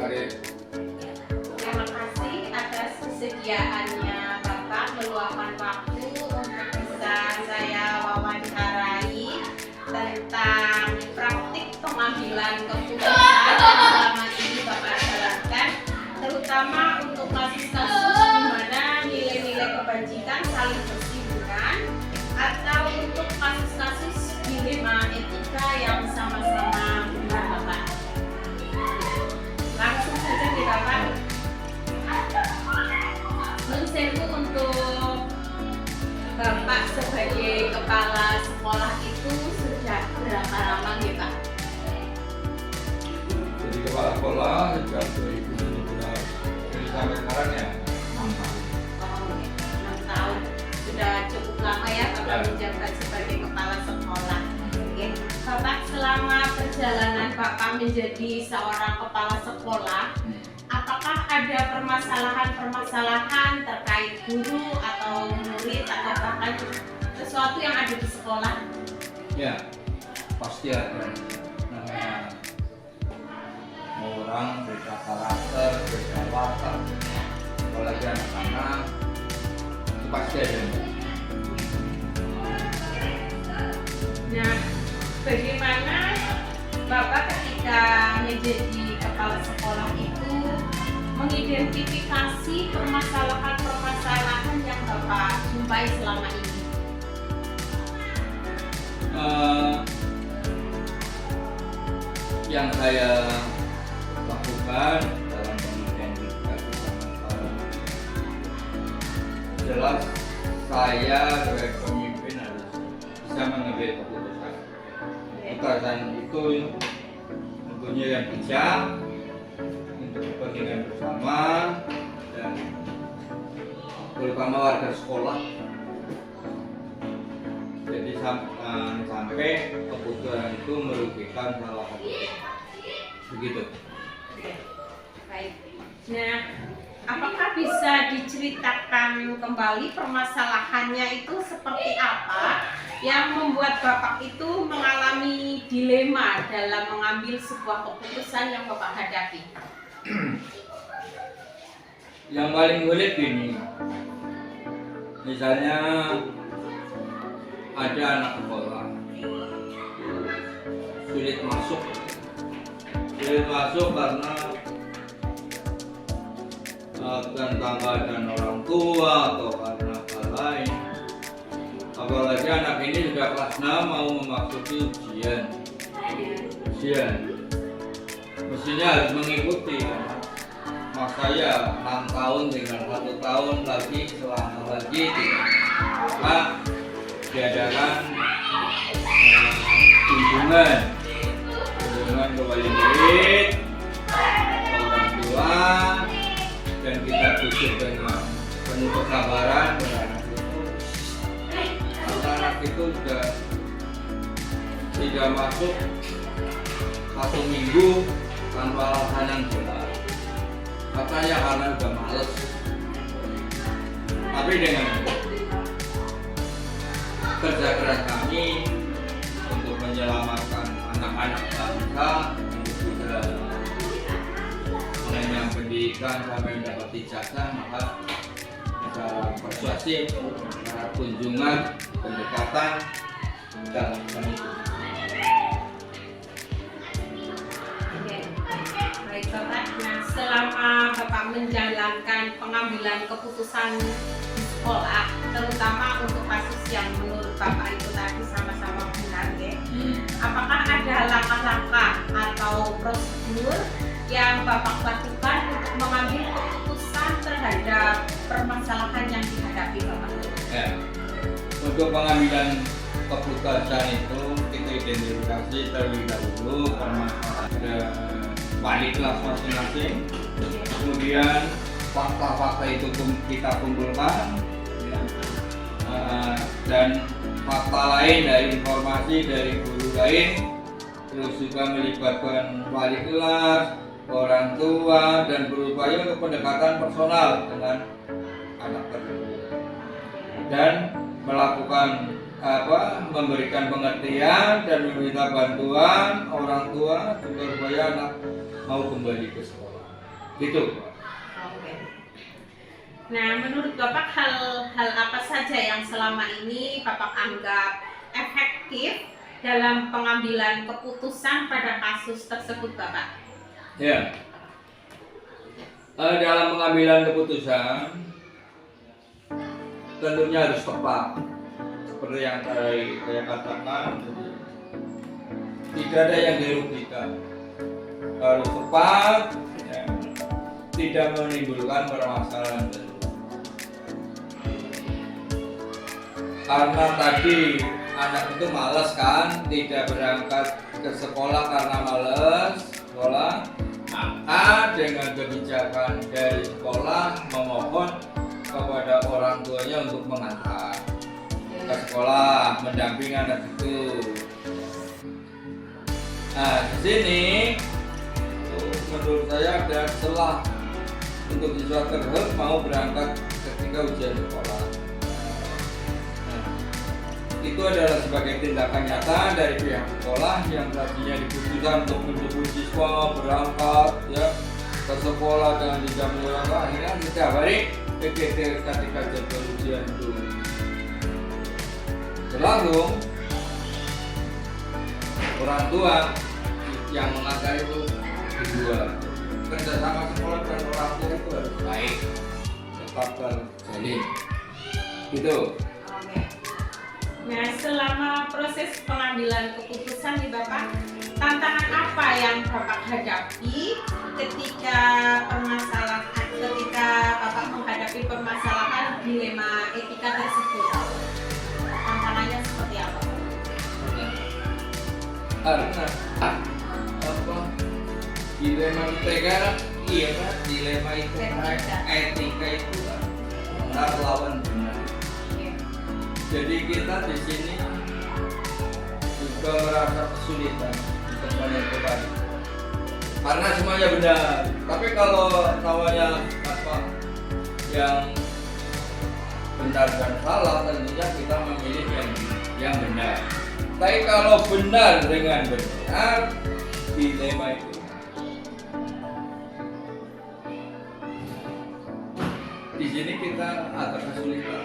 Mari. Terima kasih atas kesediaannya Bapak meluangkan waktu untuk bisa saya wawancarai tentang praktik pengambilan keputusan yang selama ini Bapak jalankan, terutama untuk kasus-kasus di mana nilai-nilai kebajikan saling bersinggungan atau untuk kasus-kasus dilema etika yang sama-sama benar Bapak. Langsung saja kita Pak. Menurut untuk Bapak sebagai kepala sekolah itu sudah berapa lama ya Pak? Jadi kepala sekolah sejak 2017 jadi sampai sekarang ya 6 tahun. Oh, 6 tahun. Sudah cukup lama ya Bapak menjabat sebagai kepala sekolah. Oke. Bapak selama perjalanan Bapak menjadi seorang kepala sekolah, apakah ada permasalahan-permasalahan terkait guru atau murid atau bahkan sesuatu yang ada di sekolah? Ya, pasti ada. Namanya orang beda karakter, beda watak, apalagi anak-anak itu pasti ada. Nah, bagaimana Bapak ketika menjadi kepala sekolah itu mengidentifikasi permasalahan-permasalahan yang Bapak jumpai selama ini? Yang saya lakukan dalam mengidentifikasi permasalahan jelas saya sebagai pemimpin harus bisa mengambil keputusan. Keputusan itu tentunya yang bijak untuk kepentingan bersama dan terutama warga sekolah. Jadi sampai keputusan itu merugikan salah satu. Begitu. Baik. Nah, apakah bisa diceritakan kembali permasalahannya itu seperti apa yang membuat Bapak itu mengalami dilema dalam mengambil sebuah keputusan yang Bapak hadapi? Yang paling sulit gini, misalnya ada anak sekolah sulit masuk karena tentang keadaan orang tua atau karena hal lain. Apalagi anak ini sudah kelas 6 mau memasuki ujian, mestinya harus mengikuti. Maka ya 6 tahun tinggal 1 tahun lagi, selama lagi maka diadakan kunjungan ke wali murid, ke orang tua, dan kita bujuk dengan penuh kesabaran anak itu. Anak itu sudah tidak masuk 1 minggu tanpa alasan yang jelas. Katanya karena udah males. Tapi dengan kerja keras kami untuk menyelamatkan anak-anak bangsa untuk bisa mengenyam pendidikan sampai mendapat ijazah, maka secara persuasif, secara kunjungan, pendekatan kita lakukan itu. Baik Bapak, nah selama Bapak menjalankan pengambilan keputusan di sekolah, terutama untuk kasus yang menurut Bapak itu tadi sama-sama benar ya, apakah ada langkah-langkah atau prosedur yang Bapak lakukan untuk mengambil keputusan terhadap permasalahan yang dihadapi Bapak? Ya, untuk pengambilan keputusan itu kita identifikasi terlebih dahulu permasalahan wali kelas masing-masing, kemudian fakta-fakta itu kita kumpulkan, dan fakta lain dari informasi dari guru lain, terus juga melibatkan wali kelas, orang tua, dan berupaya untuk pendekatan personal dengan anak tersebut dan melakukan memberikan pengertian dan meminta bantuan orang tua juga supaya anak mau kembali ke sekolah. Gitu. Oke. Nah, menurut Bapak hal apa saja yang selama ini Bapak anggap efektif dalam pengambilan keputusan pada kasus tersebut, Bapak? Ya. Dalam pengambilan keputusan tentunya harus tepat. Seperti yang tadi saya katakan, tidak ada yang dirugikan. Harus tepat, ya, tidak menimbulkan permasalahan. Karena tadi anak itu malas kan, tidak berangkat ke sekolah karena malas sekolah, maka dengan kebijakan dari sekolah memohon kepada orang tuanya untuk mengantar ke sekolah, mendampingi anak itu. Nah, di sini menurut saya ada celah untuk siswa tersebut mau berangkat ketika ujian sekolah. Nah, itu adalah sebagai tindakan nyata dari pihak sekolah yang tadinya diputuskan untuk menjemput siswa berangkat ya ke sekolah dengan jam berangkat, akhirnya setiap hari ketika jadwal ujian itu berlangsung, orang tua yang mengantar itu kedua, kerjasama sekolah dan orang tua itu harus baik, tetap terjalin gitu. Oke. Nah, selama proses pengambilan keputusan nih Bapak, tantangan apa yang Bapak hadapi ketika Bapak menghadapi permasalahan dilema etika tersebut? Tantangannya seperti apa? Karena apa? Dilema etika, iya kan? Dilema etika itu benar lawan benar. Jadi kita di sini juga merasa kesulitan untuk menentukan karena semuanya benar. Tapi kalau namanya apa yang benar dan salah, tentunya kita memilih yang benar. Tapi kalau benar dengan benar, dilema itu di sini kita agak kesulitan.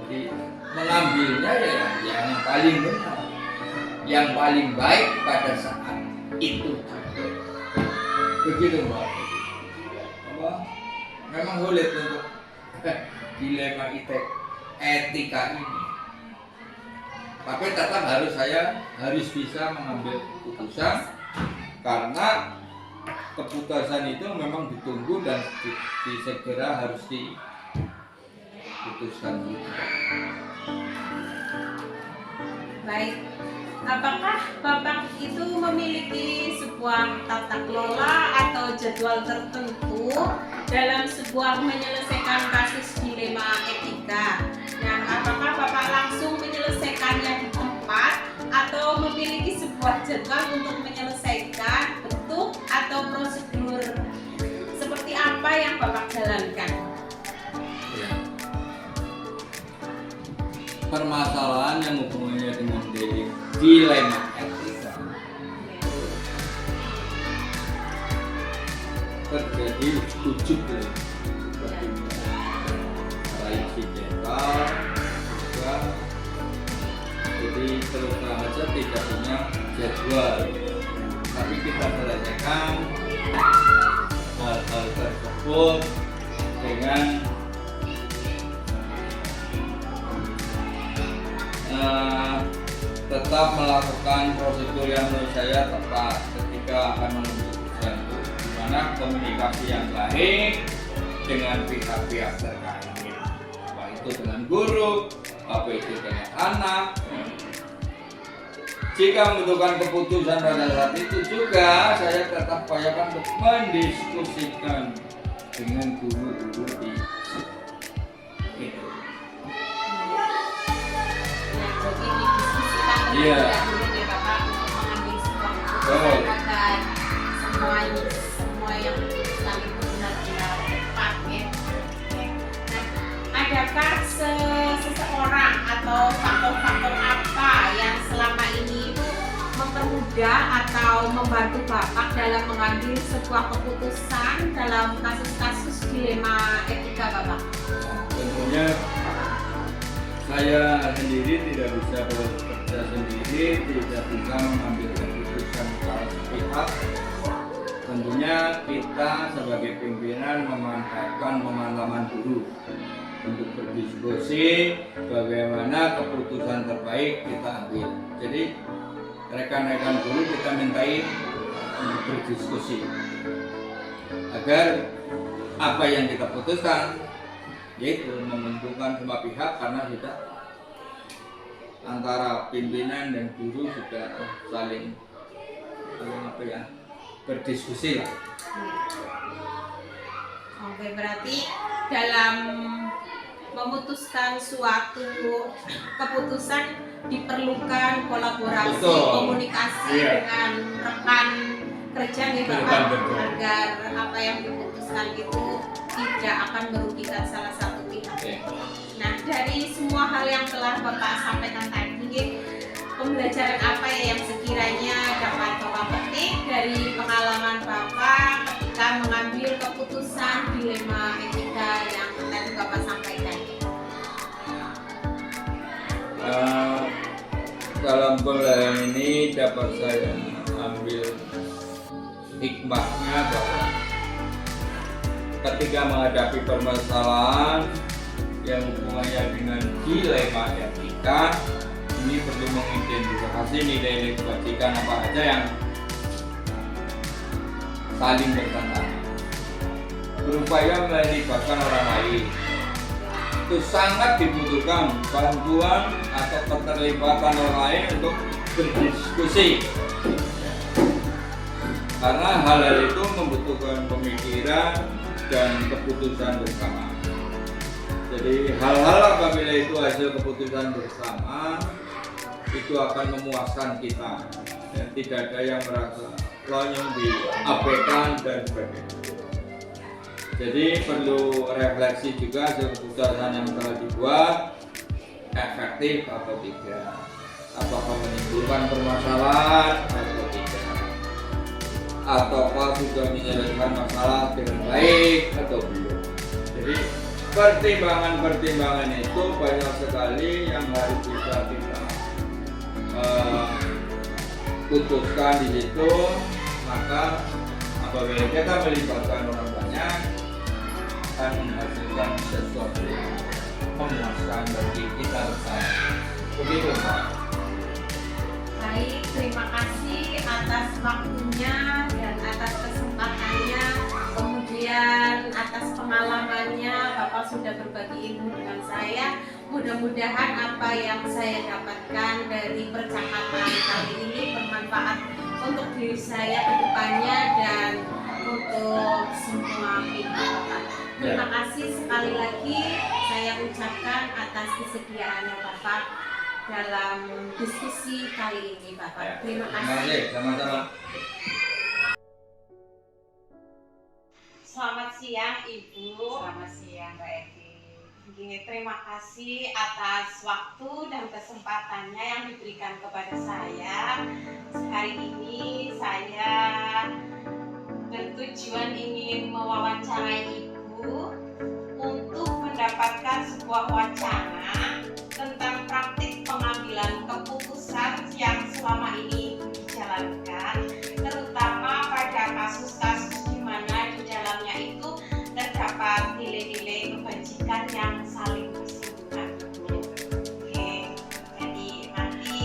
Jadi mengambilnya ya yang paling benar, yang paling baik pada saat itu. Begitu Mbak. Apa? Memang sulit untuk dilema etika ini. Tapi tetap harus bisa mengambil keputusan karena keputusan itu memang ditunggu dan segera harus diputuskan. Baik, apakah Bapak itu memiliki sebuah tata kelola atau jadwal tertentu dalam sebuah menyelesaikan kasus dilema etika? Dan apakah Bapak langsung menyelesaikannya di tempat atau memiliki sebuah jadwal untuk menyelesaikan, bentuk atau prosedur seperti apa yang Bapak jalankan? Ya. Permasalahan yang hubungannya dengan dilema etika terjadi ujuk insidental juga, jadi terus terang saja tidak punya jadwal, tapi kita selesaikan hal-hal tersebut dengan tetap melakukan prosedur yang menurut saya tepat ketika akan memutuskan itu, di mana komunikasi yang baik dengan pihak-pihak terkait, baik itu dengan guru, apa itu dengan anak. Jika membutuhkan keputusan pada saat itu juga saya tetap upayakan untuk mendiskusikan dengan guru-guru di itu. Iya. Bapak mengambil sebuah keputusan agar semua yang diputuskan itu benar-benar tepat ya. Nah, adakah seseorang atau faktor-faktor apa yang selama ini itu mempermudah atau membantu Bapak dalam mengambil sebuah keputusan dalam kasus-kasus dilema etika Bapak? Tentunya saya sendiri tidak bisa bekerja sendiri, tidak bisa mengambil keputusan secara sepihak. Tentunya kita sebagai pimpinan memanfaatkan pemahaman guru untuk berdiskusi bagaimana keputusan terbaik kita ambil. Jadi rekan-rekan guru kita mintai untuk berdiskusi agar apa yang kita putuskan yaitu menguntungkan semua pihak, karena sudah antara pimpinan dan guru sudah saling berdiskusi lah. Oke, berarti dalam memutuskan suatu keputusan diperlukan kolaborasi, Betul. komunikasi Iya. dengan rekan kerja nih Bapak, Betul. agar apa yang diputuskan itu tidak akan merugikan salah satu pihak. Oke. Nah, dari semua hal yang telah Bapak sampaikan tadi, pembelajaran apa ya yang sekiranya dapat Bapak petik dari pengalaman Bapak ketika mengambil keputusan dilema etika yang tadi Bapak sampaikan? Dalam pembelajaran ini dapat saya ambil hikmahnya bahwa ketika menghadapi permasalahan yang hubungannya dengan dilema etika, ini perlu mengidentifikasi nilai-nilai kebajikan apa aja yang saling bertentangan, berupaya melibatkan orang lain. Itu sangat dibutuhkan bantuan atau keterlibatan orang lain untuk berdiskusi, karena hal-hal itu membutuhkan pemikiran dan keputusan bersama. Jadi hal-hal apabila itu hasil keputusan bersama itu akan memuaskan kita, dan tidak ada yang merasa yang diabaikan dan sebagainya. Jadi perlu refleksi juga hasil keputusan yang telah dibuat efektif atau tidak, apakah menimbulkan permasalahan atau tidak, ataukah sudah menyelesaikan masalah dengan baik atau belum. Jadi pertimbangan-pertimbangan itu banyak sekali yang harus bisa kita putuskan di situ. Maka apabila kita melibatkan orang banyak akan menghasilkan sesuatu yang memuaskan bagi kita bersama. Begitu Pak. Baik, terima kasih atas waktunya dan atas kesempatannya, kemudian atas pengalamannya. Bapak sudah berbagi ilmu dengan saya. Mudah-mudahan apa yang saya dapatkan dari percakapan kali ini bermanfaat untuk diri saya ke depannya dan untuk semua pihak Bapak. Terima kasih sekali lagi saya ucapkan atas kesediaannya Bapak dalam diskusi kali ini Bapak. Terima kasih. Sama-sama. Selamat siang Ibu. Selamat siang Mbak Edi. Begini, terima kasih atas waktu dan kesempatannya yang diberikan kepada saya. Hari ini saya bertujuan ingin mewawancarai Ibu untuk mendapatkan sebuah wacana tentang praktik pengambilan keputusan yang selama ini dijalankan, terutama pada kasus-kasus di mana di dalamnya itu terdapat nilai-nilai kebajikan yang saling bersinggungan. Oke, jadi nanti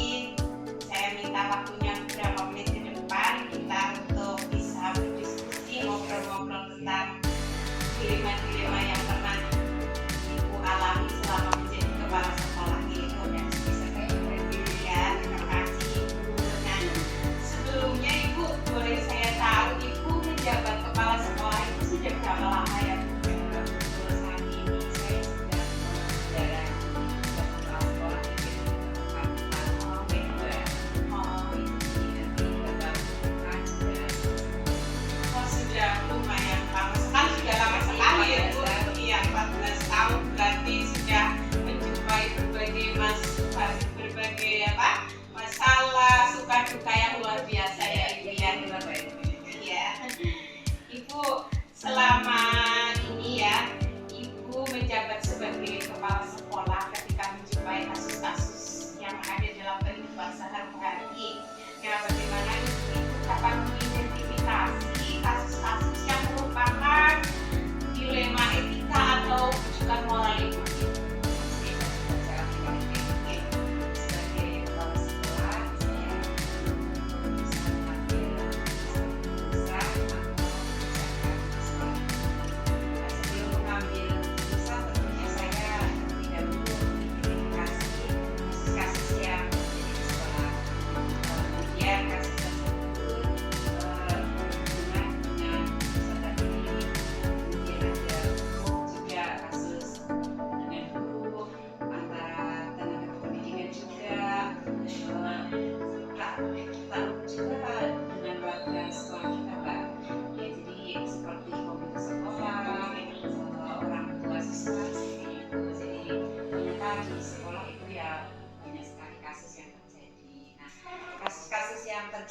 saya minta waktunya beberapa menit ke depan kita untuk bisa berdiskusi, ngobrol-ngobrol tentang dilema-dilema yang pernah Ibu alami selama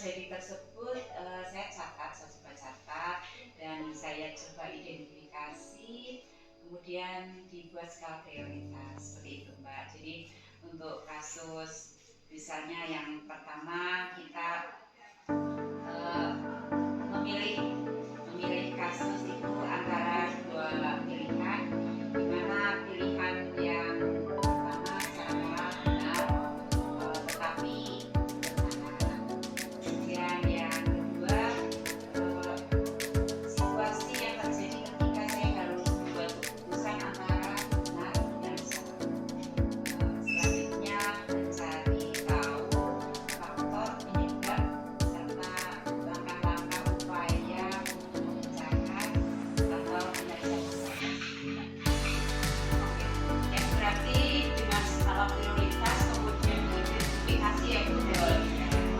terjadi tersebut saya coba catat dan saya coba identifikasi, kemudian dibuat skala prioritas seperti itu Mbak. Jadi untuk kasus misalnya yang pertama kita memilih kasus itu antara dua pilihan, di mana pilihan yang pertama salah benar tetapi benar. Kemudian yang kedua situasi yang terjadi ketika saya harus membuat keputusan antara benar dan salah. Selanjutnya mencari tahu faktor penyebab serta langkah-langkah upaya untuk memecahkan atau menyelesaikan. Yang berarti dengan skala prioritas kemudian identifikasi ya betul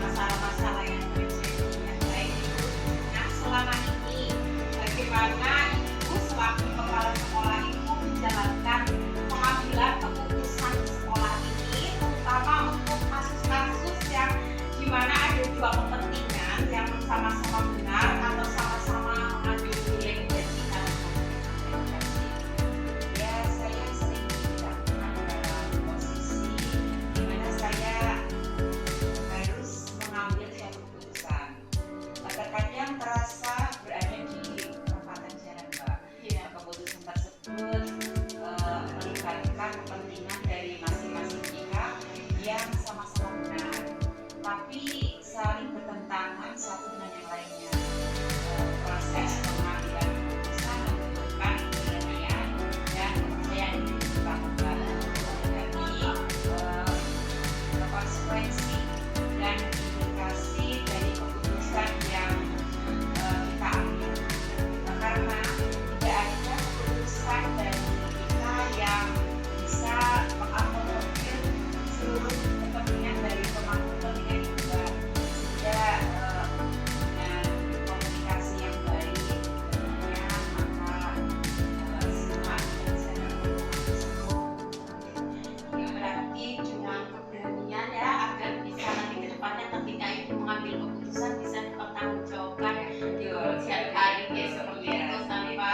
masalah-masalah yang terjadi yang baik itu. Nah selama ini bagaimana Ibu selaku kepala sekolah itu menjalankan pengambilan keputusan di sekolah ini, terutama untuk kasus-kasus yang dimana ada dua kepentingan yang sama-sama benar atau sama-sama mengambil nilai kebajikan. Ya saya sering dihadapkan dalam posisi di mana saya harus mengambil suatu keputusan. Terkadang terasa berada di perempatan jalan Mbak. Keputusan tersebut melibatkan kepentingan dari masing-masing pihak yang sama-sama benar, tapi saling bertentangan satu dengan yang lainnya. Proses pengambilan keputusan membutuhkan keberanian dan kepercayaan diri kita menghadapi konsekuensi dan implikasi dari keputusan yang kita ambil. Karena tidak ada keputusan dari kita yang bisa mengakomodir seluruh kepentingan dari pemangku kepentingan itu Mbak. Sehingga dengan komunikasi yang baik tentunya maka semua bisa Ya berarti dengan keberanian ya agar bisa nanti ke depannya ketika Ibu mengambil keputusan bisa dipertanggungjawabkan di kemudian hari ya seperti itu tanpa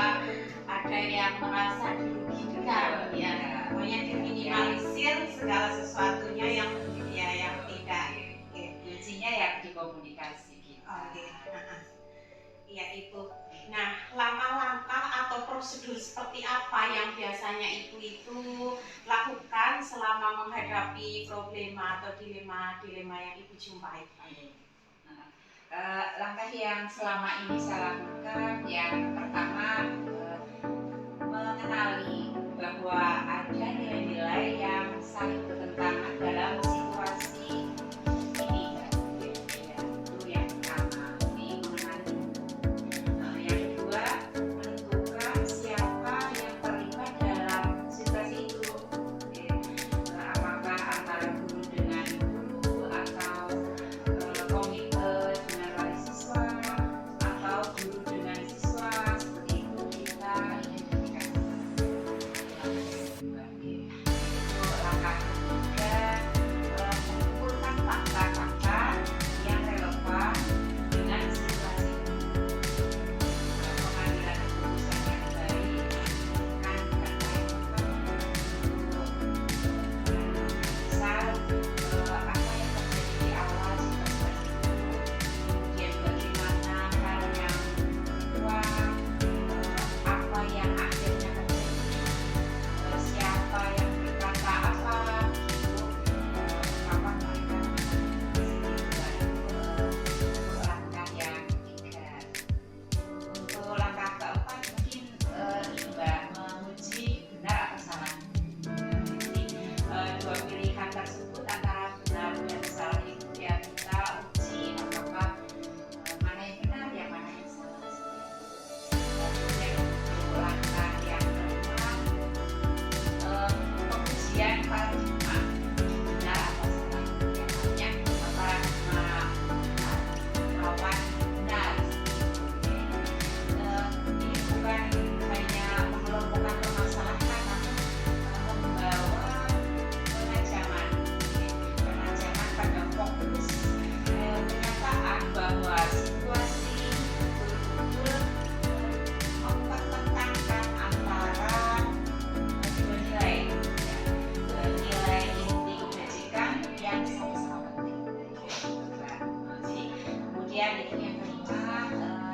ada yang merasa dirugikan ya. Pokoknya diminimalisir segala sesuatunya yang ya yang tidak kuncinya ya di komunikasi gitu. Oke. Iya itu. Nah, langkah-langkah atau prosedur seperti apa yang biasanya Ibu itu lakukan selama menghadapi problema atau dilema-dilema yang Ibu jumpai? Langkah yang selama ini saya lakukan yang pertama mengenali bahwa ada nilai-nilai yang saling bertentangan dalam situasi ini ya, itu yang pertama ini mengenali. Yang kedua menentukan siapa yang terlibat dalam situasi itu. Apakah antara guru dengan guru atau komite dengan wali siswa atau guru dengan siswa, seperti itu kita identifikasi.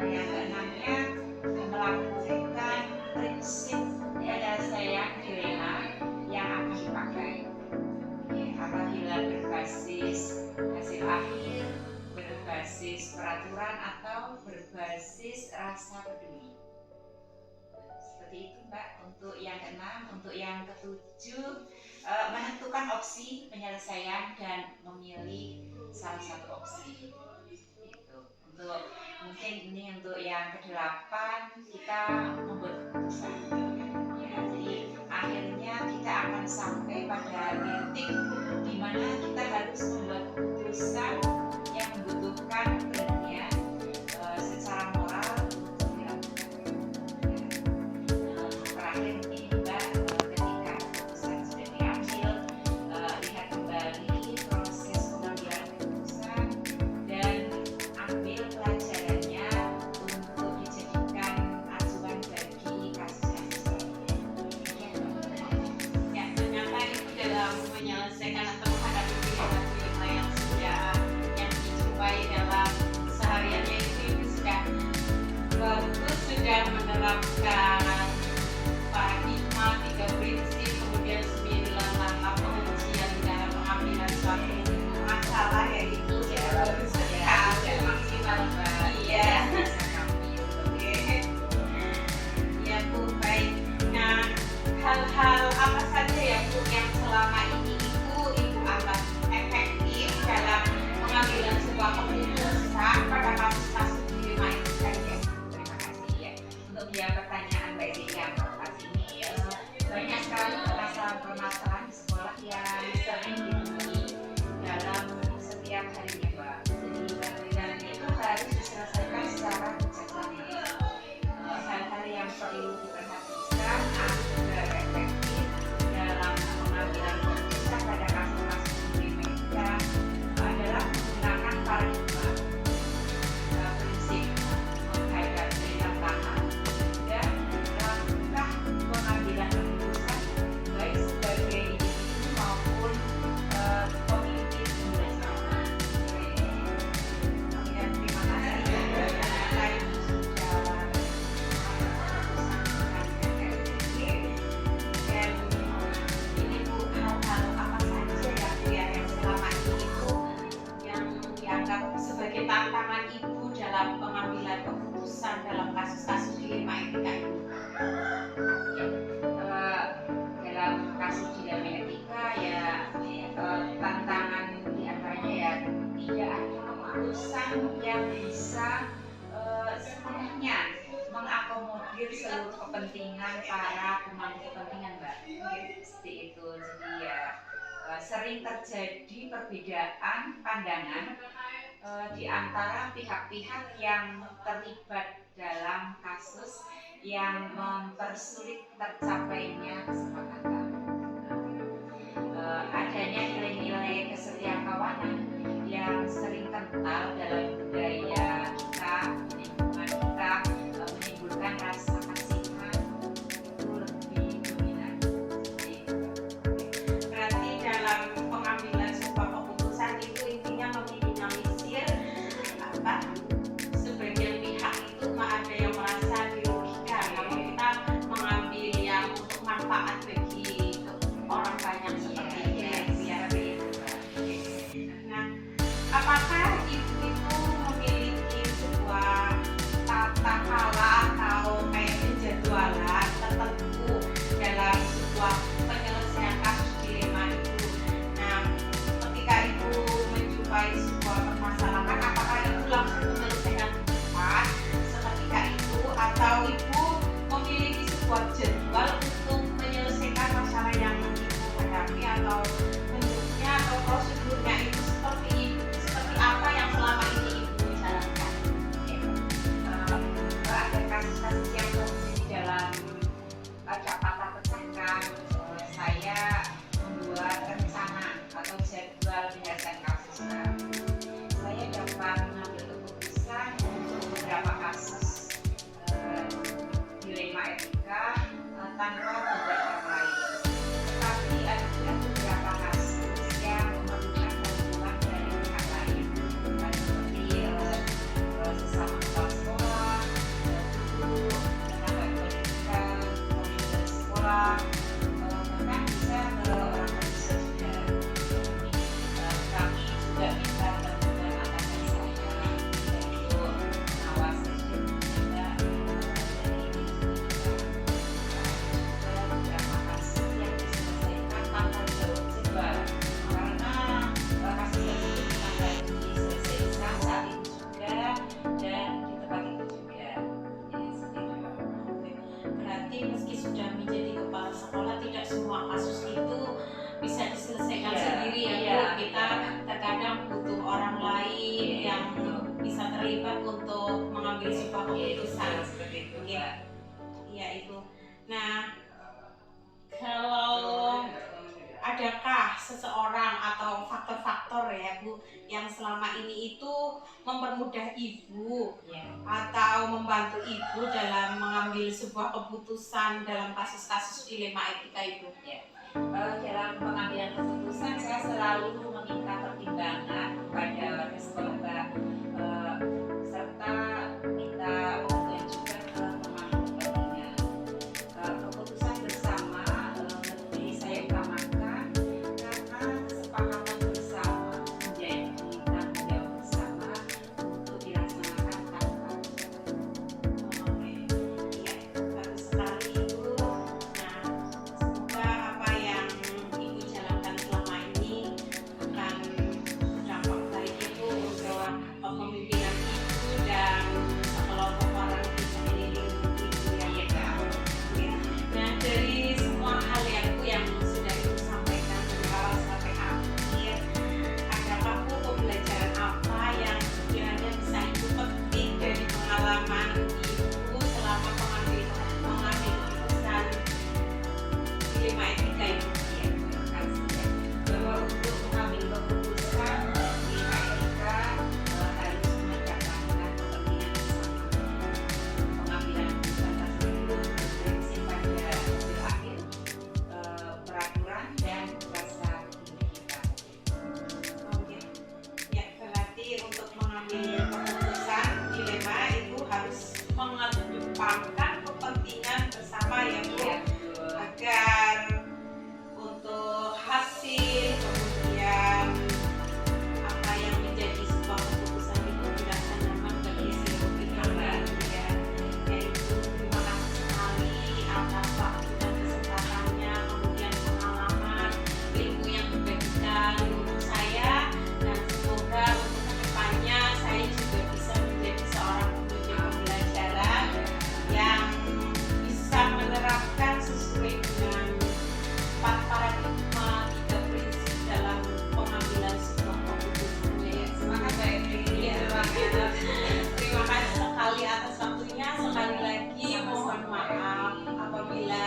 yang keenamnya melakukan prinsip penyelesaian dilema yang akan dipakai. Apabila berbasis hasil akhir, berbasis peraturan atau berbasis rasa peduli. Seperti itu Mbak untuk yang keenam. Untuk yang ketujuh, menentukan opsi penyelesaian dan memilih salah satu opsi. Itu untuk mungkin ini untuk yang kedelapan, kita membuat keputusan. Ya, jadi akhirnya kita akan sampai pada titik di mana kita harus membuat keputusan yang membutuhkan keberanian secara moral untuk dilakukan. Terakhir ini Mbak, ketika keputusan sudah diambil, lihat kembali proses pengambilan keputusan dan ambil pelajarannya untuk dijadikan acuan bagi kasus-kasus lainnya. Ya, ternyata itu dalam menyelesaikan atau menghadapi dilema-dilema yang dijumpai dalam sehariannya itu sudah bagus, sudah menerapkan paradigma 3 prinsip, kemudian 9 langkah pengujian dalam pengambilan suatu masalah, yaitu ya bagus sekali, maksimal Mbak. Iya. Ya Bu, baik. Nah, hal-hal apa saja ya Bu yang selama ini Ibu anggap efektif dalam pengambilan sebuah keputusan pada kasus-kasus dilema itu saja? Terima kasih ya untuk pertanyaan Mbak Zia. Banyak sekali permasalahan-permasalahan di sekolah yang sering ditemui dalam setiap harinya Mbak. Dan itu harus diselesaikan secara bijaksana. Hal-hal yang perlu diperhatikan agar efektif dalam pengambilan keputusan pada kasus-kasus dilema adalah menggunakan paradigma, prinsip menghadapi tantangan dan langkah pengambilan keputusan baik sebagai individu maupun pemimpin bersama. Dan terima kasih karena ini sudah dan ini Bu, hal-hal apa saja ya Bu ya yang selama ini Bu yang dianggap sebagai tantangan Ibu dalam pengambilan keputusan dalam kasus-kasus dilema etika ini? Dalam kasus dilema etika ya, tantangan diantaranya ya tidak ada keputusan yang bisa sepenuhnya mengakomodir seluruh kepentingan para pemangku kepentingan Mbak. Seperti itu. Jadi ya sering terjadi perbedaan pandangan di antara pihak-pihak yang terlibat dalam kasus yang mempersulit tercapainya kesepakatan. Adanya nilai-nilai kesetiakawanan yang sering kental dalam budaya kita, lingkungan kita, menimbulkan rasa kasihan itu lebih dominan. Berarti dalam pengambilan sebuah keputusan itu intinya meminimalisir sebagian pihak itu ada yang merasa dirugikan kalau kita mengambil yang untuk manfaat bagi orang banyak seperti ini ya. Nah, apakah Ibu itu memiliki sebuah tata cara atau kayak penjadwalan tertentu dalam sebuah penyelesaian kasus dilema itu? Nah, ketika Ibu menjumpai sebuah permasalahan, apakah Ibu langsung menyelesaikan cepat seketika itu, atau Ibu memiliki sebuah jadwal untuk menyelesaikan masalah yang Ibu hadapi, atau bentuknya atau prosedurnya itu seperti apa yang selama ini Ibu jalankan? Ada kasus-kasus yang terjadi dalam Jakarta Pecahkan, saya membuat rencana atau jadwal penyelesaian kasus. Saya dapat mengambil keputusan untuk beberapa kasus dilema etika tanpa beberapa lain. Tetapi ada juga beberapa kasus yang memerlukan bantuan dari pihak lain, seperti sesama kepala sekolah meski sudah menjadi kepala sekolah, tidak semua kasus itu bisa diselesaikan Iya, sendiri ya Bu. iya, Kita terkadang butuh orang lain yang bisa terlibat untuk mengambil sebuah keputusan. seperti itu. Iya. Iya Ibu. Nah, kalau adakah seseorang atau faktor-faktor ya Bu yang selama ini itu mempermudah Ibu atau membantu Ibu dalam mengambil sebuah keputusan dalam kasus-kasus dilema etika Ibu? Dalam pengambilan keputusan saya selalu meminta pertimbangan kepada warga sekolah serta minta pengertian juga ke pemangku kepentingan. Keputusan bersama lebih saya utamakan karena kesepakatan bersama menjadi tanggung jawab bersama untuk dilaksanakan tanpa Oke, iya, bagus sekali Ibu. Nah, semoga apa yang Ibu jalankan selama ini akan berdampak baik Ibu untuk kepemimpinan Ibu dan sekelompok orang di sekeliling Ibu yang Kak. Nah, dari semua hal yang sudah Ibu sampaikan dari awal sampai akhir, adakah Bu pembelajaran apa yang kiranya bisa Ibu petik dari pengalaman Ibu selama mengambil keputusan dilema etika Ibu? terima kasih bahwa untuk mengambil keputusan dilema etika harus mendatangkan kepentingan bersama. Pengambilan keputusan tersebut berprinsip pada hasil akhir, peraturan dan rasa diri kita. Oke. Ya, berarti untuk mengambil keputusan dilema itu harus mengedepankan kepentingan bersama ya Bu, Iya, betul. agar untuk hasil kemudian apa yang menjadi sebuah keputusan itu dirasa nyaman bagi seluruh pihak ya. Yaitu terima kasih sekali atas waktu dan kesempatannya, kemudian pengalaman, ilmu yang dibagikan untuk saya, dan semoga untuk kedepannya saya juga bisa menjadi seorang penunjuk pembelajaran yang bisa menerapkan sesuai dengan 4 paradigma 3 prinsip dalam pengambilan sebuah keputusan. Ya, semangat Mbak Edi. Ya, terima kasih sekali atas waktunya. Sekali lagi mohon maaf apabila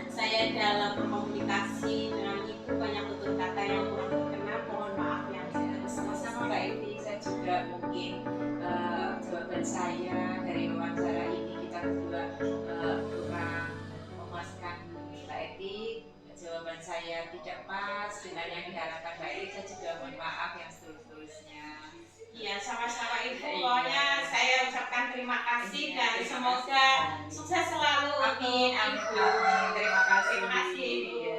saya dalam berkomunikasi dengan Ibu banyak tutur kata yang kurang berkenan. Mohon maaf yang Sama-sama Mbak Edi, saya juga mungkin jawaban saya dari wawancara ini kita berdua kurang memuaskan Mbak Edi. Jawaban saya tidak pas dengan yang diharapkan Mbak Edi, saya juga mohon maaf yang setulus-tulusnya. Iya, sama-sama Ibu. Iya. Pokoknya saya ucapkan terima kasih Iya, dan terima semoga kasih. sukses selalu. Amin, amin, amin. Terima kasih. Terima kasih Ibu. Iya.